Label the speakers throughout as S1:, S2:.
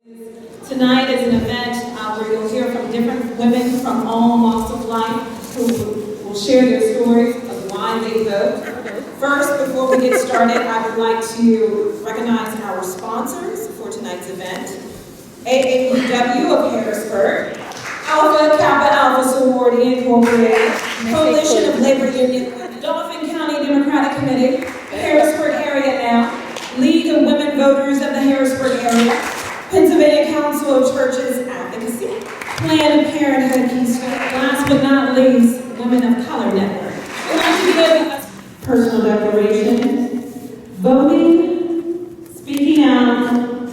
S1: Tonight is an event where you'll hear from different women from all walks of life who will share their stories of why they vote. First, before we get started, I would like to recognize our sponsors for tonight's event. YWCA of Harrisburg, Alpha Kappa Alpha Sorority Incorporated, Coalition of Labor Union, Dauphin County Democratic Committee, Harrisburg Area Now, League of Women Voters of the Harrisburg Area, Pennsylvania Council of Churches Advocacy, Planned Parenthood Keystone, last but not least, Women of Color Network. We'd like to give a personal declaration. Voting, speaking out,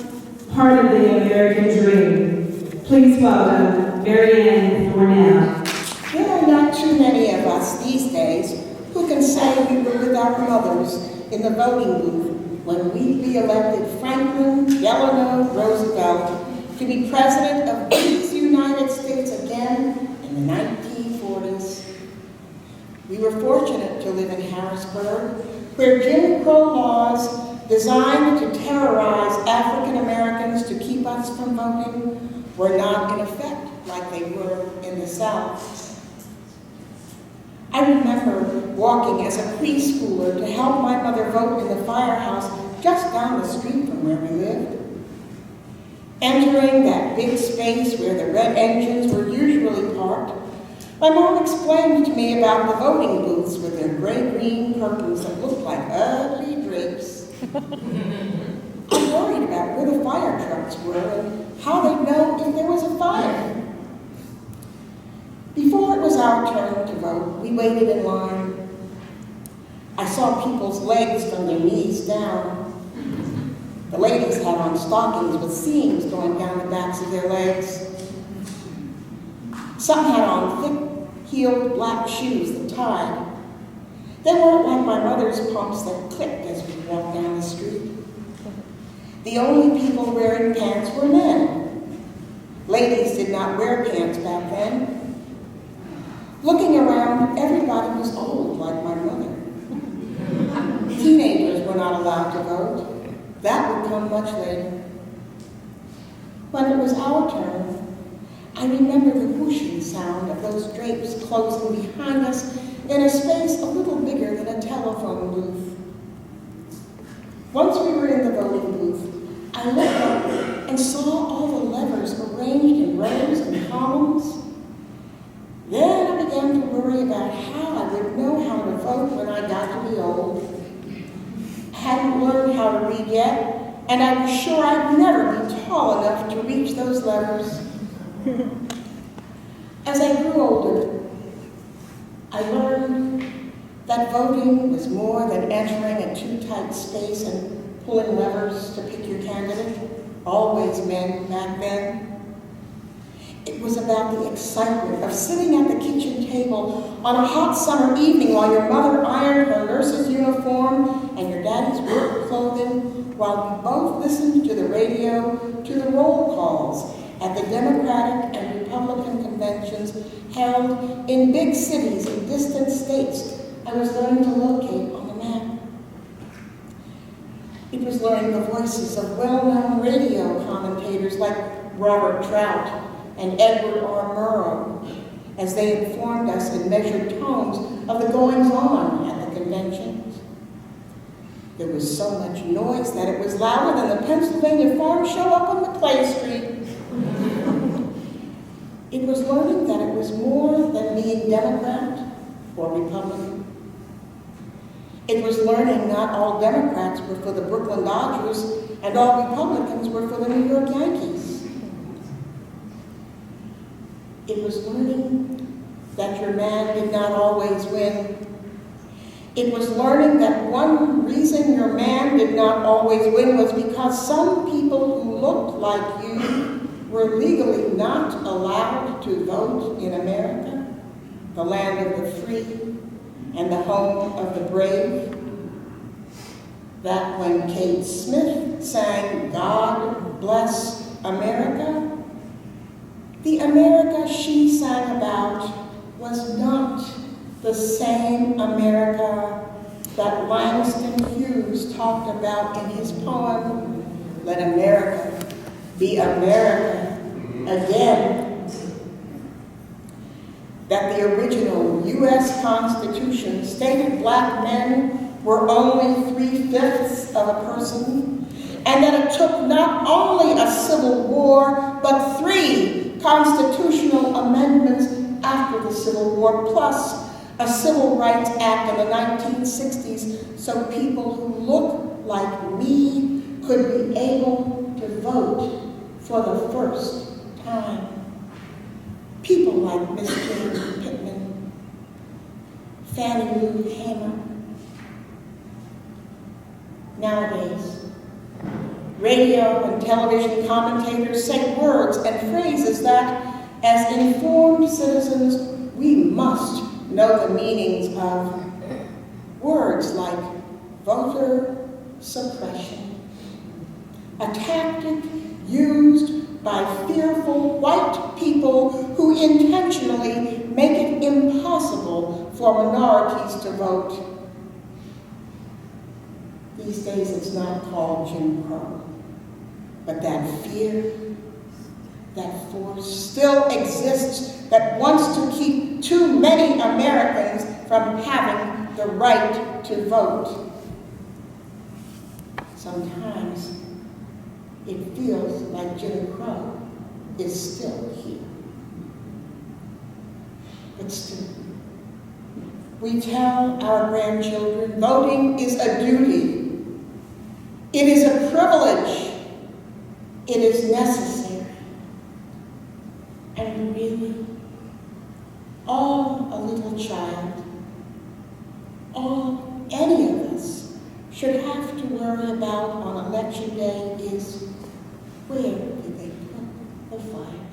S1: part of the American dream. Please welcome Marian Dornell.
S2: There are not too many of us these days who can say we were with our mothers in the voting booth when we re-elected Franklin Delano Roosevelt to be president of these United States again in the 1940s. We were fortunate to live in Harrisburg, where Jim Crow laws designed to terrorize African Americans to keep us from voting were not in effect like they were in the South. I remember walking as a preschooler to help my mother vote in the firehouse just down the street from where we lived. Entering that big space where the red engines were usually parked, my mom explained to me about the voting booths with their gray-green curtains that looked like ugly drapes. I worried about where the fire trucks were and how they'd know if there was a fire. Before it was our turn to vote, we waited in line. I saw people's legs from their knees down. The ladies had on stockings with seams going down the backs of their legs. Some had on thick-heeled black shoes that tied. They weren't like my mother's pumps that clicked as we walked down the street. The only people wearing pants were men. Ladies did not wear pants back then. Looking around, everybody was old like my mother. Teenagers were not allowed to vote. That would come much later. When it was our turn, I remember the whooshing sound of those drapes closing behind us in a space a little bigger than a telephone booth. Once we were in the voting booth, I looked up and saw all the levers arranged in rows and columns. Then I began to worry about how I would know how to vote when I got to be old. I hadn't learned how to read yet, and I was sure I'd never be tall enough to reach those levers. As I grew older, I learned that voting was more than entering a too tight space and pulling levers to pick your candidate. Always men back then. It was about the excitement of sitting at the kitchen table on a hot summer evening while your mother ironed her nurse's uniform and your daddy's work clothing, while we both listened to the radio, to the roll calls at the Democratic and Republican conventions held in big cities and distant states I was learning to locate on the map. It was learning the voices of well-known radio commentators like Robert Trout and Edward R. Murrow, as they informed us in measured tones of the goings-on at the conventions. There was so much noise that it was louder than the Pennsylvania Farm Show up on McClay Street. It was learning that it was more than being Democrat or Republican. It was learning not all Democrats were for the Brooklyn Dodgers and all Republicans were for the New York Yankees. It was learning that your man did not always win. It was learning that one reason your man did not always win was because some people who looked like you were legally not allowed to vote in America, the land of the free and the home of the brave. That when Kate Smith sang "God Bless America," the America she sang about was not the same America that Langston Hughes talked about in his poem, "Let America be America again. That the original U.S. Constitution stated black men were only 3/5 of a person, and that it took not only a civil war, but 3 constitutional amendments after the Civil War, plus a Civil Rights Act in the 1960s, so people who look like me could be able to vote for the first time. People like Miss Jane Pittman, Fannie Lou Hamer. Nowadays, radio and television commentators say words and phrases that, as informed citizens, we must know the meanings of. Words like voter suppression, a tactic used by fearful white people who intentionally make it impossible for minorities to vote. These days it's not called Jim Crow, but that fear, that force still exists that wants to keep too many Americans from having the right to vote. Sometimes it feels like Jim Crow is still here. But still, we tell our grandchildren voting is a duty. It is a privilege. It is necessary. And really, all a little child, all any of us should have to worry about on election day is, where did they put the fire?